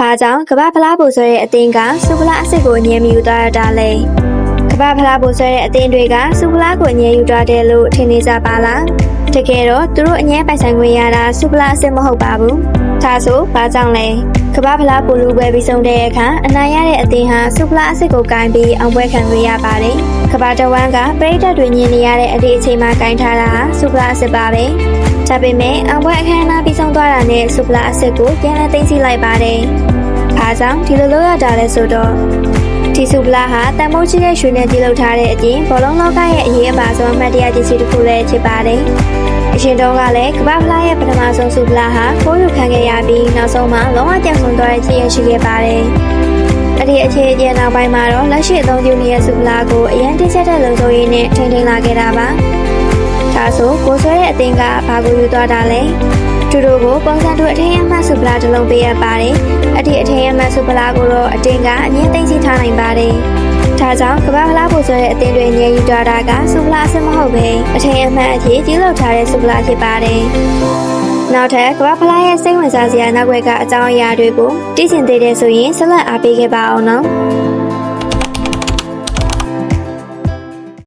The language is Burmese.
ဘာကြောင့်ကမ္ဘာဖလားပိုဆွဲတဲ့အသင်းကစူဖလားအစ်စ်ကိုအငြင်းမယူသွားရတာလဲကမ္ဘာဖလားပိုဆွဲတဲ့အသင်းတွေကစူဖလားကိုအငြင်းယူသွားတယ်လို့ထင်နေကြပါလားတကယ်တော့သူတို့အငြင်းပိုင်ဆိုင်ခွင့်ရတာစူဖလားအစ်စ်မဟုတ်ပါဘူးဒါဆိုဘာကြောင့်လဲကမ္ဘာဖလားပိုလူပွဲပြီးဆုံးတဲ့အခါအနိုင်ရတဲ့အသင်းဟာစူဖလားအစ်စ်ကိုကင်ပြီးအောင်ပွဲခံခွင့်ရပါတယ်ကမ္ဘာတဝန်းကပရိသတ်တွေညင်နေရတဲ့အဒီအချိန်မှာကင်ထားတာဟာစူဖလားအစ်စ်ပါပဲဒါပေမဲ့အောင်ပွဲအခမ်းအနားပြီးဆုံးသွားတာနဲ့စူဖလားအစ်စ်ကိုပြန်လည်သိမ်းဆည်းလိုက်ပါတယ်ဘာကြောင့်ဒီလိုလုပ်ရတာလဲဆိုတော့ဒီစူဖလားဟာတန်ဖိုးကြီးတဲ့ရွှေနဲ့ပြုလုပ်ထားတဲ့အပြင်ဘောလုံးလောကရဲ့အရေးအပါဆုံးအမှတ်တရကြီးစီတစ်ခုလည်းဖြစ်ပါတယ်အရင်တုန်းကလည်းကမ္ဘာဖလားရဲ့ပထမဆုံးစူဖလားဟာဖိုးယူခံခဲ့ရပြီးနောက်ဆုံးမှာလုံးဝကျဆုံးသွားတဲ့ဖြစ်ရရှိခဲ့ပါတယ်အဲ့ဒီအခြေအကျနောက်ပိုင်းမှာတော့လက်ရှိအသုံးပြုနေတဲ့စူဖလားကိုအရင်တင်ဆက်တဲ့လုံခြုံရေးနဲ့ထိန်းသိမ်းလာခဲ့တာပါဒါဆိုကိုဆွဲတဲ့အသင်းကဘာကိုယူသွားတာလဲသူတို့ကိုပုံစံတူအထင်အမှတ်စူဖလားတစ်လုံးပေးရပါတယ်အဲ့ဒီအထင်အမှတ်စူဖလားကိုတော့အတင်းကအမြင့်သိမ်းစီထားနိုင်ပါတယ်ဒါကြောင့်ကမ္ဘာဖလားပိုဆွဲတဲ့အသင်းတွေအငြင်းယူထားတာကစူဖလားအစ်မဟုတ်ပဲအထင်အမှတ်အဖြစ်ကြီးလုပ်ထားတဲ့စူဖလားဖြစ်ပါတယ်နောက်ထပ်ကမ္ဘာဖလားရဲ့စိတ်ဝင်စားစရာနောက်ွယ်ကအကြောင်းအရာတွေကိုသိချင်သေးတယ်ဆိုရင်ဆက်လက်အားပေးခဲ့ပါအောင်နော်